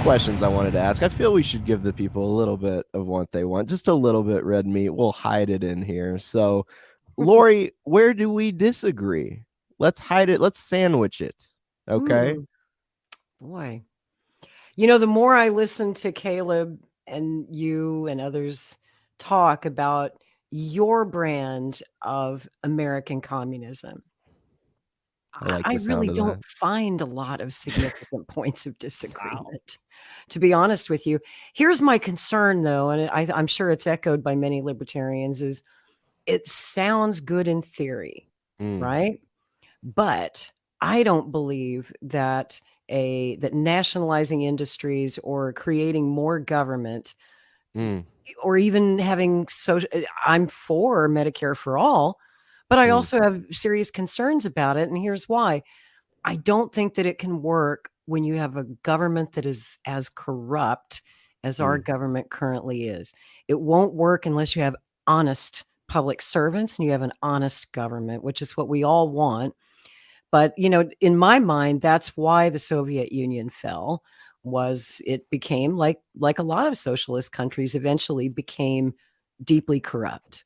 questions I wanted to ask. I feel we should give the people a little bit of what they want, just a little bit red meat. We'll hide it in here. So, Lori, where do we disagree? Let's hide it. Let's sandwich it. Okay. Boy, the more I listen to Caleb and you and others talk about your brand of American communism, I I the really sound of don't that. find a lot of significant points of disagreement, to be honest with you. Here's my concern, though, and I'm sure it's echoed by many libertarians, is it sounds good in theory, right? But I don't believe that that nationalizing industries or creating more government or even having social, I'm for Medicare for all, but I also have serious concerns about it. And here's why. I don't think that it can work when you have a government that is as corrupt as our government currently is. It won't work unless you have honest public servants and you have an honest government, which is what we all want. But, in my mind, that's why the Soviet Union fell. Was it became like a lot of socialist countries eventually became deeply corrupt.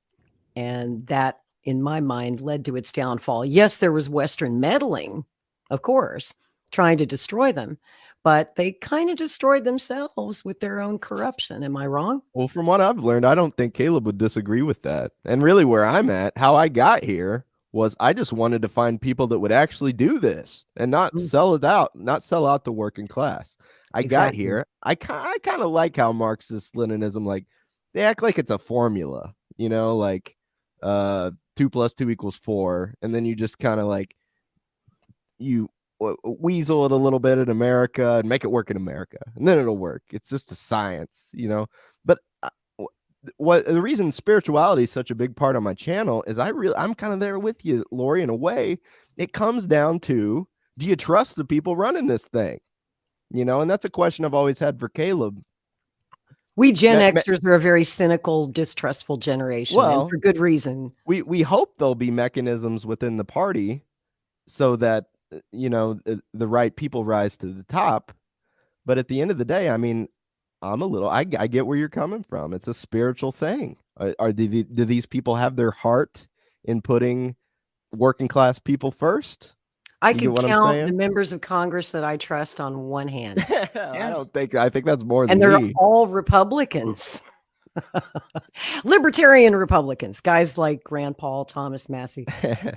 And that, in my mind, led to its downfall. Yes, there was Western meddling, of course, trying to destroy them, but they kind of destroyed themselves with their own corruption. Am I wrong? Well, from what I've learned, I don't think Caleb would disagree with that. And really where I'm at, how I got here was I just wanted to find people that would actually do this and not sell it out, not sell out the working class. I got here. I kind of like how Marxist Leninism, like they act like it's a formula, like 2 + 2 = 4. And then you just kind of like, you weasel it a little bit in America and make it work in America, and then it'll work. It's just a science, But what the reason spirituality is such a big part of my channel is I'm kind of there with you, Lori, in a way. It comes down to, do you trust the people running this thing? And that's a question I've always had for Caleb. We Gen Xers are a very cynical, distrustful generation, and for good reason. We hope there'll be mechanisms within the party so that the right people rise to the top. But at the end of the day, I mean, I get where you're coming from. It's a spiritual thing. Do these people have their heart in putting working class people first? I could count the members of Congress that I trust on one hand. I think that's more than me. And they're all Republicans. Libertarian Republicans, guys like Rand Paul, Thomas Massie.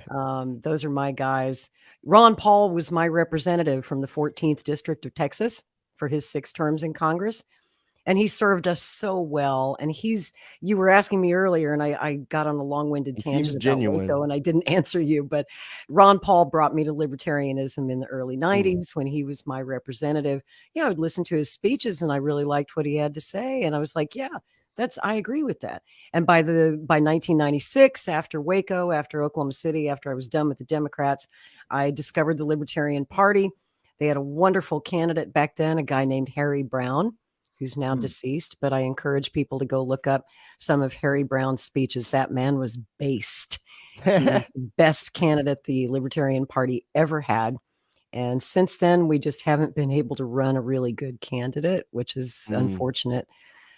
Those are my guys. Ron Paul was my representative from the 14th District of Texas for his 6 terms in Congress. And he served us so well. And you were asking me earlier, and I got on a long-winded tangent about Waco, and I didn't answer you. But Ron Paul brought me to libertarianism in the early 90s when he was my representative. I would listen to his speeches, and I really liked what he had to say. And I was like, yeah, I agree with that. And by 1996, after Waco, after Oklahoma City, after I was done with the Democrats, I discovered the Libertarian Party. They had a wonderful candidate back then, a guy named Harry Brown, who's now deceased, but I encourage people to go look up some of Harry Brown's speeches. That man was based. He was the best candidate the Libertarian Party ever had. And since then, we just haven't been able to run a really good candidate, which is unfortunate.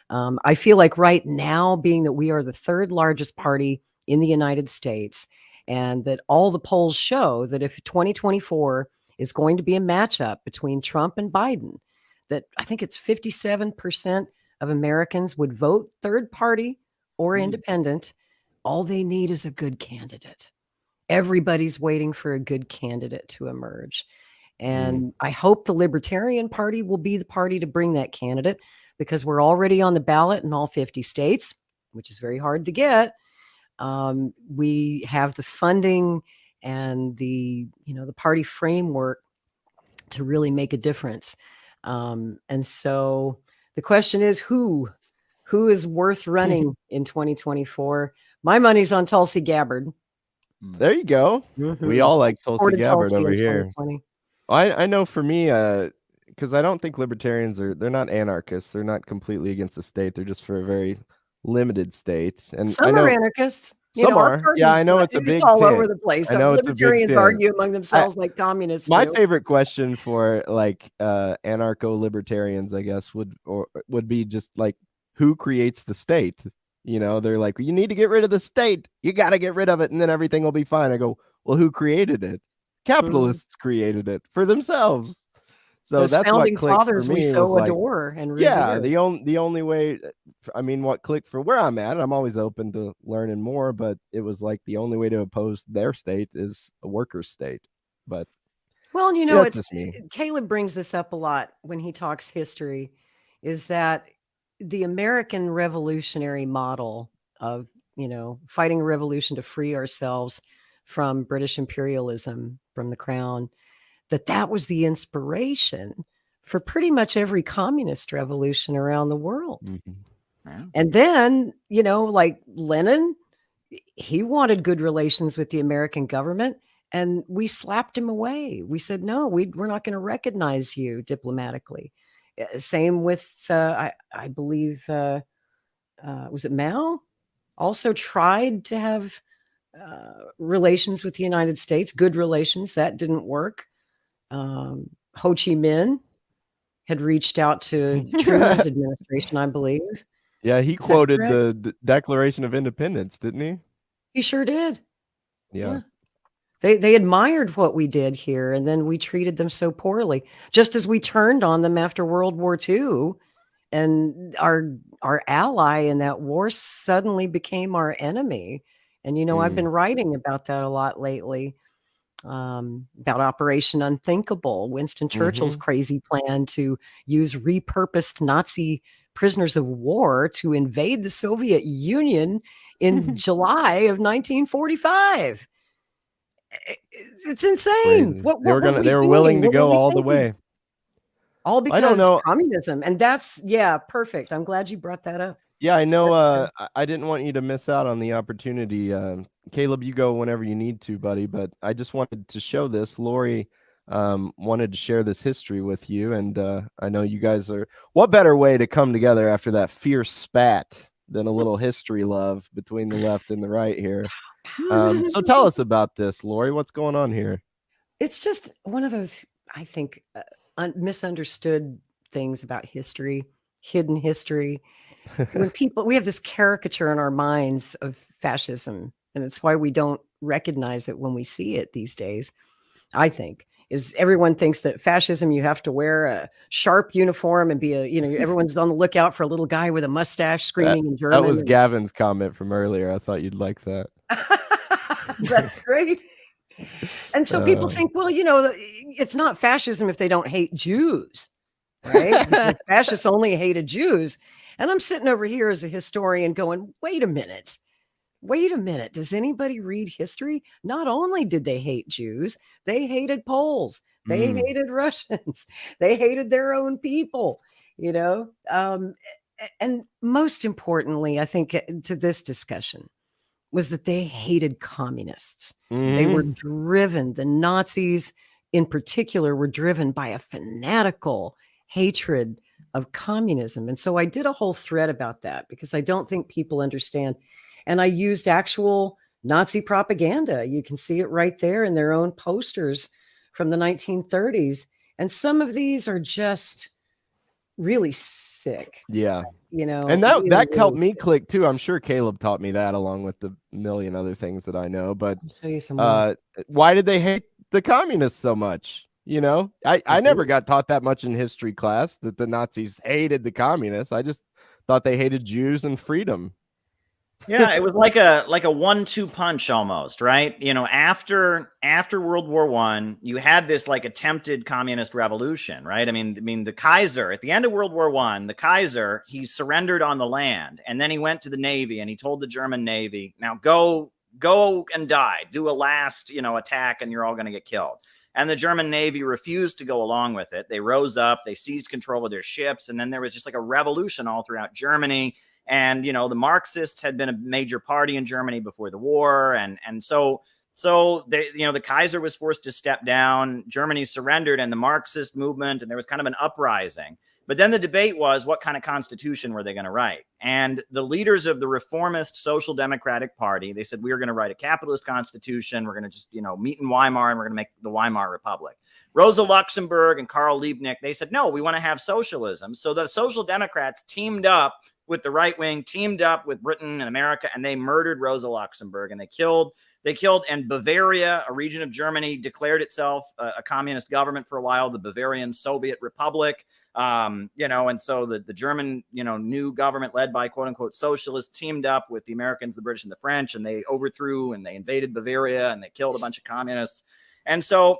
I feel like right now, being that we are the 3rd largest party in the United States, and that all the polls show that if 2024 is going to be a matchup between Trump and Biden, that I think it's 57% of Americans would vote third party or independent. All they need is a good candidate. Everybody's waiting for a good candidate to emerge. And I hope the Libertarian Party will be the party to bring that candidate, because we're already on the ballot in all 50 states, which is very hard to get. We have the funding and the party framework to really make a difference. And so the question is, who is worth running in 2024? My money's on Tulsi Gabbard. There you go. We all like Tulsi Gabbard over here. I know for me, because I don't think libertarians they're not anarchists. They're not completely against the state. They're just for a very limited state. And some are anarchists. You know, Some our are. Yeah, party's I know it's a it's big all over tent. the place. I So know it's a big libertarians tent. argue among themselves like communists My do. favorite question for like anarcho-libertarians, I guess, would be just like, who creates the state? You know, they're like, you need to get rid of the state. You got to get rid of it, and then everything will be fine. I go, well, who created it? Mhm. Capitalists created it for themselves. So Those that's what founding clicked for fathers we me was so like, adore and yeah, revere. the only way, I mean, what clicked for where I'm at, I'm always open to learning more, but it was like the only way to oppose their state is a workers' state. But Well, you yeah, know, that's it's just me. Caleb brings this up a lot when he talks history, is that the American revolutionary model of, you know, fighting a revolution to free ourselves from British imperialism, from the crown, that was the inspiration for pretty much every communist revolution around the world. Mhm. Yeah. And then, you know, like Lenin, he wanted good relations with the American government, and we slapped him away. We said, no, we're not going to recognize you diplomatically. Same with, I believe, was it Mao? Also tried to have relations with the United States, good relations. That didn't work. Ho Chi Minh had reached out to Truman's administration, I believe. Yeah, he Is that quoted correct? the Declaration of Independence, didn't he? He sure did. Yeah. Yeah. They admired what we did here, and then we treated them so poorly, just as we turned on them after World War II, and our ally in that war suddenly became our enemy. And, you know, I've been Mm. writing about that a lot lately, about Operation Unthinkable, Winston Churchill's Mhm. crazy plan to use repurposed Nazi prisoners of war to invade the Soviet Union in July of 1945. It's insane. Crazy. What were They we were doing? willing to What were go we all the thinking? way. All I don't because know. communism, and that's yeah, perfect. I'm glad you brought that up. Yeah, I know. That's I didn't want you to miss out on the opportunity. Caleb, you go whenever you need to, buddy. But I just wanted to show this. Lori wanted to share this history with you, and I know you guys are. What better way to come together after that fierce spat than a little history love between the left and the right here? So tell us about this, Lori. What's going on here? it's just one of those, I think, misunderstood things about history, hidden history. When people we have this caricature in our minds of fascism, and it's why we don't recognize it when we see it these days. I think is everyone thinks that fascism, you have to wear a sharp uniform and be a, you know, everyone's on the lookout for a little guy with a mustache That screaming in that was German. Gavin's comment from earlier. I thought you'd like that. That's great. And so people Uh, think, well, you know, it's not fascism if they don't hate Jews, right? Because fascists only hated Jews. And I'm sitting over here as a historian going, wait a minute. Wait a minute. Does anybody read history? Not only did they hate Jews, they hated Poles. They mm, hated Russians. They hated their own people, you know? And most importantly, I think to this discussion was that they hated communists. They were mhm. driven, the Nazis in particular, were driven by a fanatical hatred of communism. And so I did a whole thread about that because I don't think people understand. And I used actual Nazi propaganda. You can see it right there in their own posters from the 1930s. And some of these are just really sick, Yeah. you know, And that really, that helped really me sick. click too. I'm sure Caleb taught me that along with the million other things that I know. But I'll show you some more. uh, why did they hate the communists so much? You know, They I never do. got taught that much in history class that the Nazis hated the communists. I just thought they hated Jews and freedom. Yeah, it was like a 1-2 punch almost, right? You know, after World War I, you had this like attempted communist revolution, right? I mean, the Kaiser at the end of World War I, the Kaiser, he surrendered on the land, and then he went to the Navy and he told the German Navy, "Now go and die, do a last, you know, attack, and you're all going to get killed." And the German Navy refused to go along with it. They rose up, they seized control of their ships, and then there was just like a revolution all throughout Germany. And, you know, the Marxists had been a major party in Germany before the war. And so they, you know, the Kaiser was forced to step down. Germany surrendered, and the Marxist movement, and there was kind of an uprising. But then the debate was, what kind of constitution were they going to write? And the leaders of the reformist Social Democratic Party, they said, we are going to write a capitalist constitution. We're going to just, meet in Weimar, and we're going to make the Weimar Republic. Rosa Luxemburg and Karl Liebknecht, they said, no, we want to have socialism. So the Social Democrats teamed up with the right wing, teamed up with Britain and America, and they murdered Rosa Luxemburg, and they killed, and Bavaria, a region of Germany, declared itself a communist government for a while, the Bavarian Soviet Republic. And so the German, new government led by quote unquote socialists teamed up with the Americans, the British, and the French, and they overthrew and they invaded Bavaria and they killed a bunch of communists. And so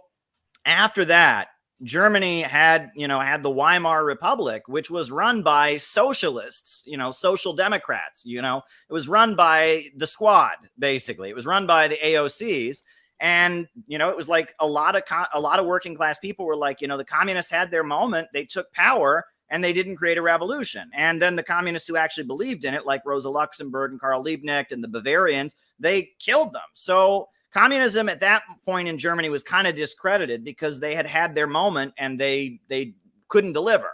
after that, Germany had the Weimar Republic, which was run by socialists, social democrats, it was run by the squad, basically. It was run by the AOCs. And, it was like a lot of working class people were like, the communists had their moment. They took power and they didn't create a revolution. And then the communists who actually believed in it, like Rosa Luxemburg and Karl Liebknecht and the Bavarians, they killed them. So communism at that point in Germany was kind of discredited because they had their moment and they couldn't deliver.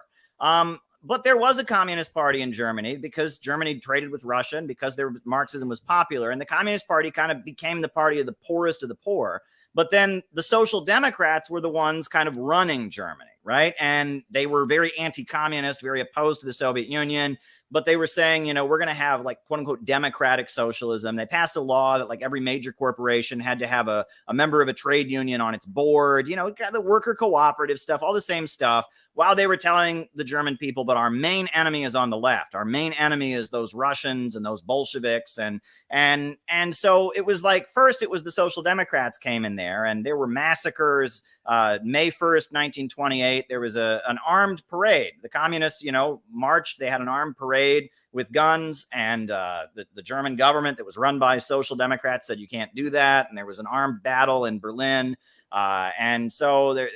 But there was a communist party in Germany because Germany traded with Russia and because Marxism was popular. And the Communist Party kind of became the party of the poorest of the poor. But then the Social Democrats were the ones kind of running Germany, right? And they were very anti-communist, very opposed to the Soviet Union. But they were saying, we're going to have like quote unquote democratic socialism. They passed a law that like every major corporation had to have a member of a trade union on its board, the worker cooperative stuff, all the same stuff, while they were telling the German people, but our main enemy is on the left. Our main enemy is those Russians and those Bolsheviks. And so it was like, first it was the Social Democrats came in there and there were massacres. May 1st, 1928, there was an armed parade. The communists, marched. They had an armed parade with guns, and the German government that was run by Social Democrats said you can't do that. And there was an armed battle in Berlin. And so there,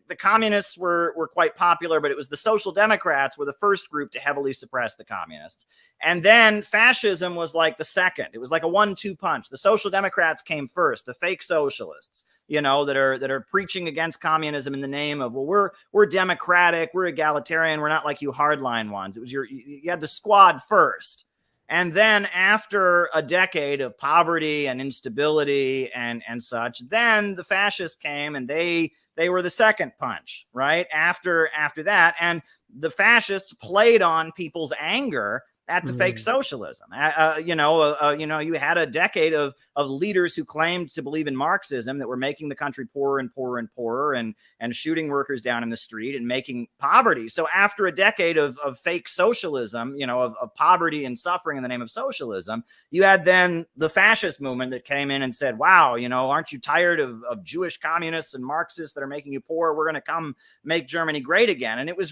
the communists were quite popular, but it was the Social Democrats were the first group to heavily suppress the communists. And then fascism was like the second. It was like a 1-2 punch. The Social Democrats came first, the fake socialists, that are preaching against communism in the name of, well, we're democratic, we're egalitarian, we're not like you hardline ones. It was you had the squad first. And then after a decade of poverty and instability and such, then the fascists came and they were the second punch, right? After that. And the fascists played on people's anger at the fake socialism. You had a decade of leaders who claimed to believe in Marxism that were making the country poorer and poorer and poorer and shooting workers down in the street and making poverty. So after a decade of fake socialism, of poverty and suffering in the name of socialism, you had then the fascist movement that came in and said, wow, aren't you tired of Jewish communists and Marxists that are making you poor? We're going to come make Germany great again. And it was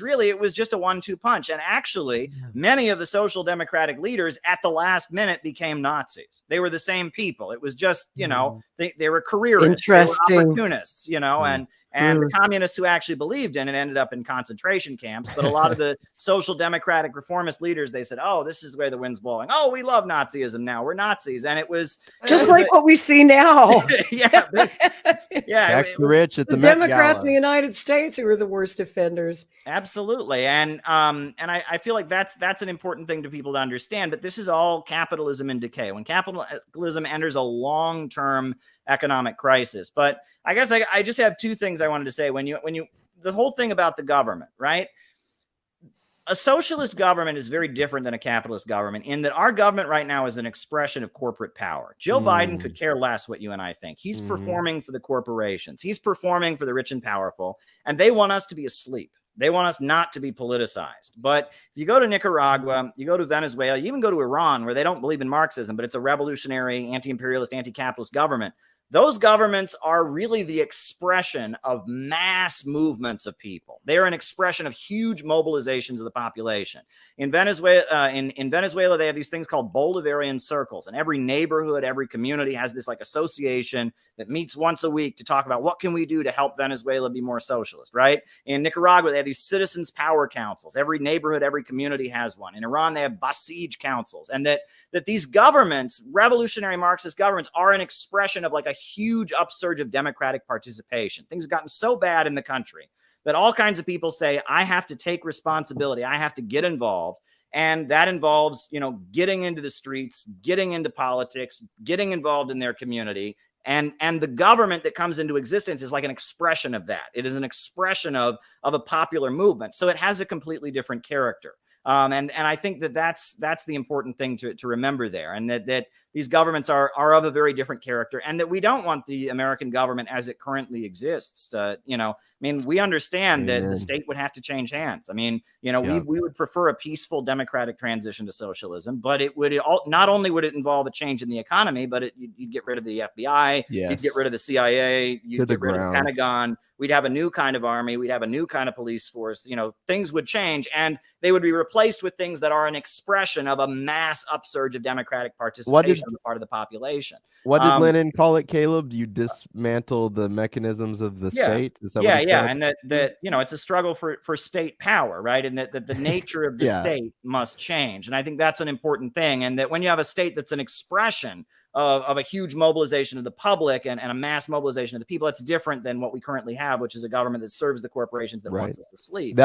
just a 1-2 punch. And actually, many of the Social Democratic leaders at the last minute became Nazis. They were the same people. It was just, they were careerists, they were opportunists, and the communists who actually believed in it ended up in concentration camps. But a lot of the Social Democratic reformist leaders, they said, oh, this is where the wind's blowing. Oh, we love Nazism now. We're Nazis. And it was just like what we see now. Tax the rich at the Democrats in the United States who are the worst offenders. Absolutely. And I feel like that's an important thing to people to understand. But this is all capitalism in decay. When capitalism enters a long-term economic crisis. But I guess I just have two things I wanted to say. When the whole thing about the government, right? A socialist government is very different than a capitalist government in that our government right now is an expression of corporate power. Joe Biden could care less what you and I think. He's performing for the corporations. He's performing for the rich and powerful, and they want us to be asleep. They want us not to be politicized. But if you go to Nicaragua, you go to Venezuela, you even go to Iran, where they don't believe in Marxism, but it's a revolutionary, anti-imperialist, anti-capitalist government. Those governments are really the expression of mass movements of people. They are an expression of huge mobilizations of the population. In Venezuela, in Venezuela, they have these things called Bolivarian circles, and every neighborhood, every community has this like association that meets once a week to talk about what can we do to help Venezuela be more socialist, right? In Nicaragua, they have these citizens' power councils. Every neighborhood, every community has one. In Iran, they have Basij councils, and that these governments, revolutionary Marxist governments, are an expression of like a huge upsurge of democratic participation. Things have gotten so bad in the country that all kinds of people say, I have to take responsibility. I have to get involved. And that involves, you know, getting into the streets, getting into politics, getting involved in their community. And the government that comes into existence is like an expression of that. It is an expression of a popular movement. So it has a completely different character. And I think that's the important thing to remember there, and that these governments are of a very different character, and that we don't want the American government as it currently exists. You know, I mean, we understand that the state would have to change hands. I mean, you know, we would prefer a peaceful democratic transition to socialism, but it would not only would it involve a change in the economy, but you'd get rid of the FBI, you'd get rid of the CIA, you'd get rid of the Pentagon. We'd have a new kind of army. We'd have a new kind of police force. You know, things would change, and they would be replaced with things that are an expression of a mass upsurge of democratic participation on the part of the population. What did Lenin call it, Caleb? You dismantle the mechanisms of the state? Is that what he said? And that you know, it's a struggle for state power, right? And that the nature of the state must change. And I think that's an important thing. And that when you have a state that's an expression of a huge mobilization of the public and a mass mobilization of the people, that's different than what we currently have, which is a government that serves the corporations that wants us to sleep.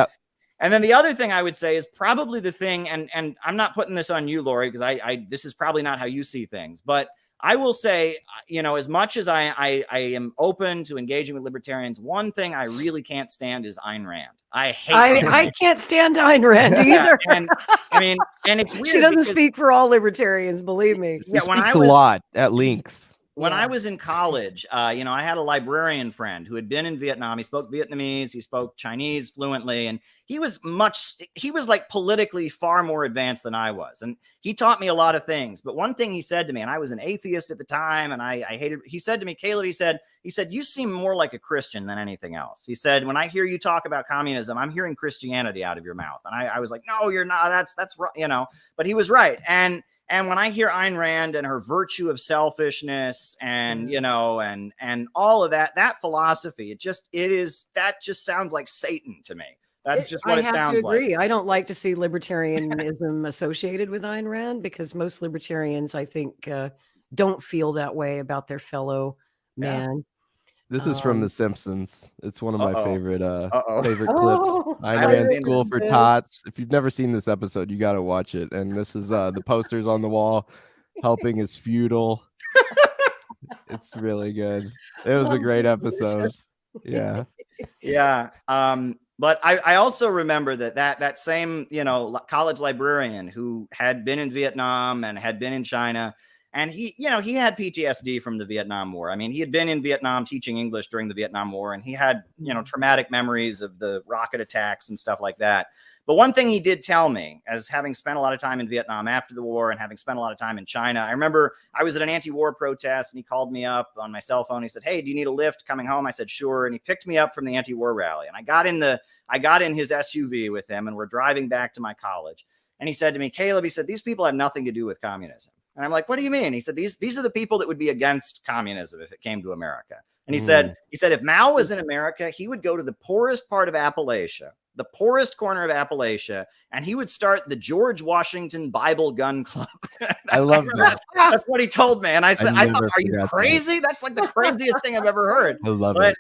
And then the other thing I would say is probably the thing, and I'm not putting this on you, Lori, because I this is probably not how you see things, but I will say, you know, as much as I am open to engaging with libertarians, one thing I really can't stand is Ayn Rand. I hate I can't stand Ayn Rand either. And I mean, and it's weird. She doesn't speak for all libertarians, believe me. She speaks a lot at length. When I was in college, you know, I had a librarian friend who had been in Vietnam. He spoke Vietnamese, he spoke Chinese fluently, and he was like politically far more advanced than I was. And he taught me a lot of things. But one thing he said to me, and I was an atheist at the time, and I hated, he said to me, Caleb, he said, you seem more like a Christian than anything else. He said, when I hear you talk about communism, I'm hearing Christianity out of your mouth. And I was like, no, you're not. That's right, you know, but he was right. And when I hear Ayn Rand and her virtue of selfishness and, you know, and all of that philosophy, that just sounds like Satan to me. That's just what it sounds like. I have to agree. I don't like to see libertarianism associated with Ayn Rand, because most libertarians, I think, don't feel that way about their fellow man. This is from The Simpsons. It's one of my favorite clips. Ayn Rand's School for Tots. If you've never seen this episode, you got to watch it. And this is the posters on the wall. Helping is futile. It's really good. It was a great episode. Yeah. Yeah. But I also remember that same, you know, college librarian who had been in Vietnam and had been in China. And he, you know, he had PTSD from the Vietnam War. I mean, he had been in Vietnam teaching English during the Vietnam War, and he had, you know, traumatic memories of the rocket attacks and stuff like that. But one thing he did tell me, as having spent a lot of time in Vietnam after the war and having spent a lot of time in China, I remember I was at an anti-war protest and he called me up on my cell phone. He said, hey, do you need a lift coming home? I said, sure. And he picked me up from the anti-war rally. And I got in his SUV with him, and we're driving back to my college. And he said to me, Caleb, he said, these people have nothing to do with communism. And I'm like, what do you mean? He said, these are the people that would be against communism if it came to America. And he said, if Mao was in America, he would go to the poorest part of Appalachia, the poorest corner of Appalachia, and he would start the George Washington Bible Gun Club. I love that. That's what he told me. And I said, I thought, are you crazy? That's like the craziest thing I've ever heard. I love it.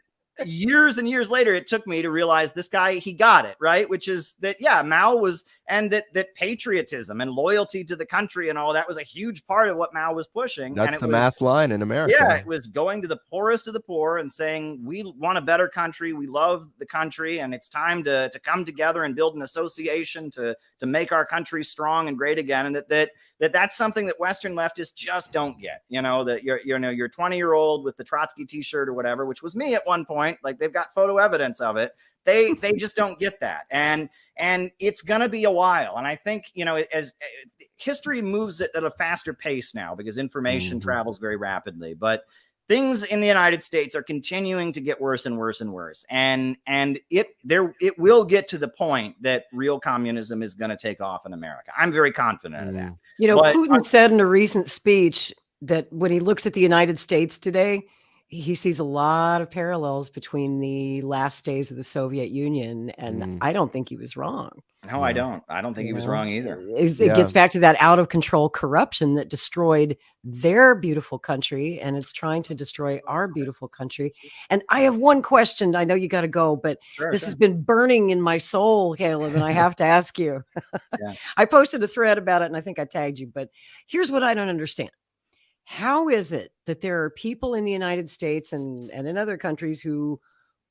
Years and years later, it took me to realize this guy, he got it, right? Which is that, Mao was, and that patriotism and loyalty to the country and all that was a huge part of what Mao was pushing. That's the mass line in America. Yeah, it was going to the poorest of the poor and saying, we want a better country. We love the country, and it's time to come together and build an association to make our country strong and great again. And that's something that Western leftists just don't get. You know, that you're 20-year-old with the Trotsky t-shirt or whatever, which was me at one point. Like, they've got photo evidence of it. They just don't get that. And it's going to be a while. And I think, you know, as history moves at a faster pace now because information travels very rapidly, but things in the United States are continuing to get worse and worse and worse. And it will get to the point that real communism is going to take off in America. I'm very confident of that. You know, Putin said in a recent speech that when he looks at the United States today, he sees a lot of parallels between the last days of the Soviet Union, and I don't think he was wrong. No, I don't. I don't think he was wrong either. It gets back to that out of control corruption that destroyed their beautiful country, and it's trying to destroy our beautiful country. And I have one question. I know you got to go, but this has been burning in my soul, Caleb, and I have to ask you. I posted a thread about it, and I think I tagged you, but here's what I don't understand. How is it that there are people in the United States and in other countries who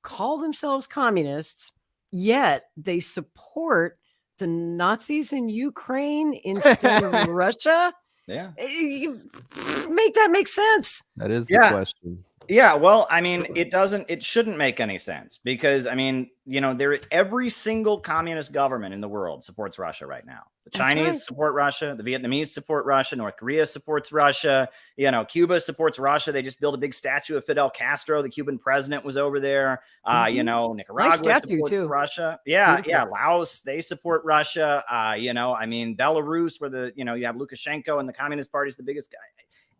call themselves communists, yet they support the Nazis in Ukraine instead of Russia? Yeah. Make that make sense. That is the question. Yeah, well, I mean, it shouldn't make any sense because, I mean, you know, every single communist government in the world supports Russia right now. The Chinese support Russia, the Vietnamese support Russia, North Korea supports Russia, you know, Cuba supports Russia. They just built a big statue of Fidel Castro. The Cuban president was over there. You know, Nicaragua supports Russia. Yeah, Laos, they support Russia. You know, I mean, Belarus, where you have Lukashenko and the Communist Party is the biggest guy.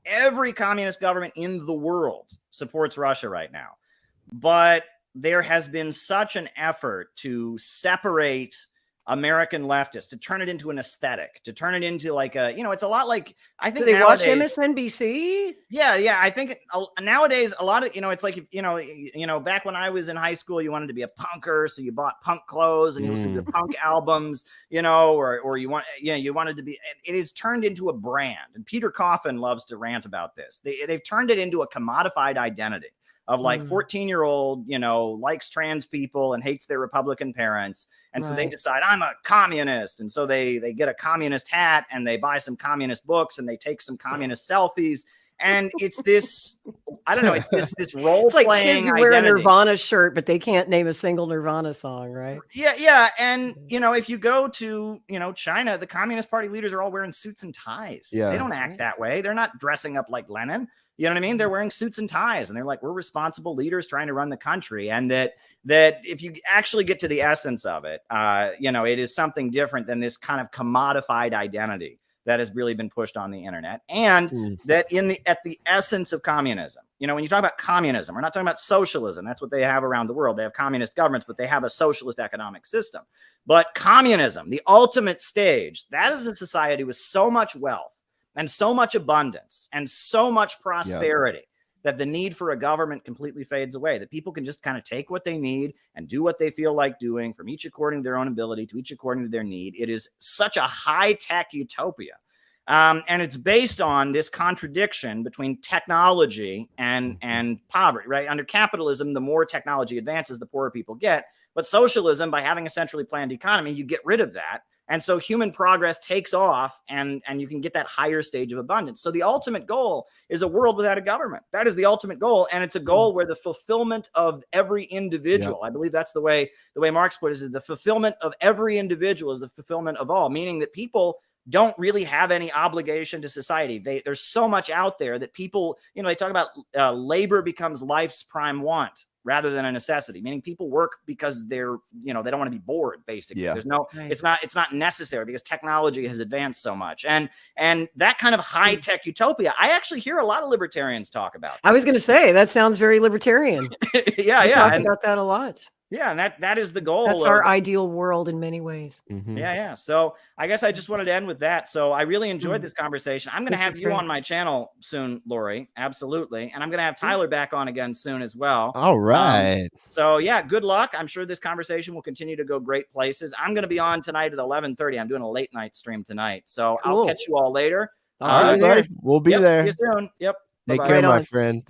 Every communist government in the world supports Russia right now. But there has been such an effort to separate American leftists, to turn it into an aesthetic, to turn it into like a, you know, it's a lot like, I think they watch MSNBC. Yeah. I think nowadays a lot of, you know, it's like, you know, back when I was in high school, you wanted to be a punker. So you bought punk clothes and you listened to punk albums, you know, or you wanted to be, it is turned into a brand. And Peter Coffin loves to rant about this. They've turned it into a commodified identity of like 14-year-old, you know, likes trans people and hates their Republican parents. And so they decide I'm a communist. And so they get a communist hat and they buy some communist books and they take some communist selfies. And it's this, I don't know, it's this role playing. It's like kids who wear a Nirvana shirt, but they can't name a single Nirvana song, right? Yeah. And, you know, if you go to, you know, China, the Communist Party leaders are all wearing suits and ties. They don't act that way. They're not dressing up like Lenin. You know what I mean? They're wearing suits and ties and they're like, we're responsible leaders trying to run the country. And that if you actually get to the essence of it, you know, it is something different than this kind of commodified identity that has really been pushed on the internet. And that at the essence of communism, you know, when you talk about communism, we're not talking about socialism. That's what they have around the world. They have communist governments, but they have a socialist economic system. But communism, the ultimate stage, that is a society with so much wealth and so much abundance and so much prosperity that the need for a government completely fades away, that people can just kind of take what they need and do what they feel like doing, from each according to their own ability to each according to their need. It is such a high-tech utopia. And it's based on this contradiction between technology and poverty, right? Under capitalism, the more technology advances, the poorer people get. But socialism, by having a centrally planned economy, you get rid of that. And so human progress takes off and you can get that higher stage of abundance. So the ultimate goal is a world without a government. That is the ultimate goal. And it's a goal where the fulfillment of every individual, I believe that's the way Marx put it, is the fulfillment of every individual is the fulfillment of all, meaning that people don't really have any obligation to society. There's so much out there that people, you know, they talk about labor becomes life's prime want rather than a necessity, meaning people work because they're, you know, they don't want to be bored, basically. There's no, it's not necessary because technology has advanced so much. And that kind of high tech utopia, I actually hear a lot of libertarians talk about. I was going to say, that sounds very libertarian. Yeah. Talk about that a lot. Yeah, and that is the goal. That's our ideal world in many ways. Yeah. So I guess I just wanted to end with that. So I really enjoyed this conversation. I'm going to have you on my channel soon, Lori. Absolutely. And I'm going to have Tyler back on again soon as well. All right. So yeah, good luck. I'm sure this conversation will continue to go great places. I'm going to be on tonight at 11:30. I'm doing a late night stream tonight. So I'll catch you all later. All right, buddy. We'll be there. See you soon. Yep. Take care, my friend.